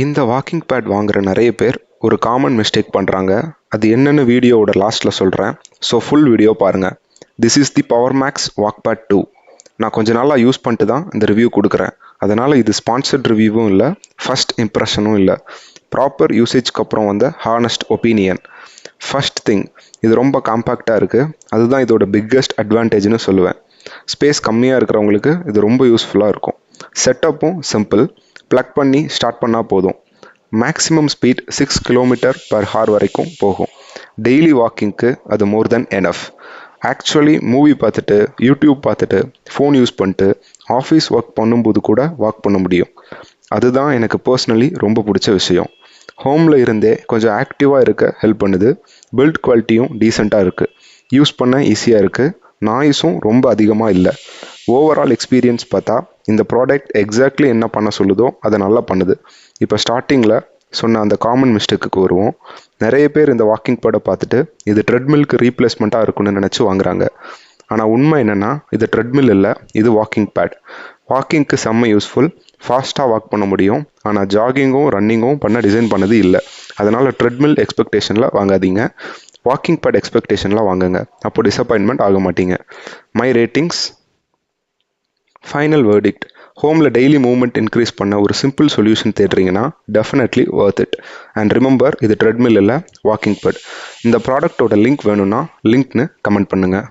இந்த walking bad வாங்குற நிறைய பேர் ஒரு காமன் மிஸ்டேக் பண்ணுறாங்க. அது என்னென்னு வீடியோவோட லாஸ்ட்டில் சொல்கிறேன். ஸோ ஃபுல் வீடியோ பாருங்கள். This is the Power Max walk pad 2. நான் கொஞ்ச நாளாக யூஸ் பண்ணிட்டு தான் இந்த ரிவ்யூ கொடுக்குறேன். அதனால் இது ஸ்பான்சர்ட் ரிவ்யூவும் இல்லை, ஃபர்ஸ்ட் இம்ப்ரெஷனும் இல்லை. ப்ராப்பர் யூசேஜ்க்கு அப்புறம் வந்த ஹானஸ்ட் ஒப்பீனியன். ஃபர்ஸ்ட் திங், இது ரொம்ப காம்பேக்டாக இருக்குது. அதுதான் இதோட பிக்கஸ்ட் அட்வான்டேஜ்னு சொல்லுவேன். ஸ்பேஸ் கம்மியாக இருக்கிறவங்களுக்கு இது ரொம்ப யூஸ்ஃபுல்லாக இருக்கும். செட்டப்பும் சிம்பிள். ப்ளக் பண்ணி ஸ்டார்ட் பண்ணால் போதும். மேக்ஸிமம் ஸ்பீட் 6 km/h வரைக்கும் போகும். டெய்லி வாக்கிங்க்கு அது மோர் தென் எனஃப். ஆக்சுவலி மூவி பார்த்துட்டு, யூடியூப் பார்த்துட்டு, ஃபோன் யூஸ் பண்ணிட்டு, ஆஃபீஸ் ஒர்க் பண்ணும்போது கூட வாக் பண்ண முடியும். அதுதான் எனக்கு பர்சனலி ரொம்ப பிடிச்ச விஷயம். ஹோமில் இருந்தே கொஞ்சம் ஆக்டிவாக இருக்க ஹெல்ப் பண்ணுது. பில்ட் குவாலிட்டியும் டீசெண்டாக இருக்குது. யூஸ் பண்ண ஈஸியாக இருக்குது. நாய்ஸும் ரொம்ப அதிகமாக இல்லை. ஓவரால் எக்ஸ்பீரியன்ஸ் பார்த்தா இந்த ப்ராடக்ட் எக்ஸாக்ட்லி என்ன பண்ண சொல்லுதோ அதை நல்லா பண்ணுது. இப்போ ஸ்டார்டிங்கில் சொன்ன அந்த காமன் மிஸ்டேக்குக்கு வருவோம். நிறைய பேர் இந்த வாக்கிங் பேடை பார்த்துட்டு இது ட்ரெட்மில்க்கு ரீப்ளேஸ்மெண்ட்டாக இருக்குன்னு நினச்சி வாங்குறாங்க. ஆனால் உண்மை என்னென்னா இது ட்ரெட்மில் இல்லை, இது வாக்கிங் பேட். வாக்கிங்க்கு செம்ம யூஸ்ஃபுல். ஃபாஸ்ட்டாக வாக் பண்ண முடியும். ஆனால் ஜாகிங்கும் ரன்னிங்கும் பண்ண டிசைன் பண்ணது இல்லை. அதனால் ட்ரெட்மில் எக்ஸ்பெக்டேஷனில் வாங்காதீங்க. வாக்கிங் பேட் எக்ஸ்பெக்டேஷனில் வாங்குங்க. அப்போ டிசப்பாயின்மெண்ட் ஆக மாட்டீங்க. My ratings. Final verdict. ஹோமில் டெய்லி மூவ்மெண்ட் இன்க்ரீஸ் பண்ண ஒரு சிம்பிள் சொல்யூஷன் தேடுறீங்கன்னா definitely worth it. And remember, இது ட்ரெட்மில் இல்லை, வாக்கிங் பேட். இந்த ப்ராடக்ட்டோட லிங்க் வேணும்னா லிங்க்னு கமெண்ட் பண்ணுங்கள்.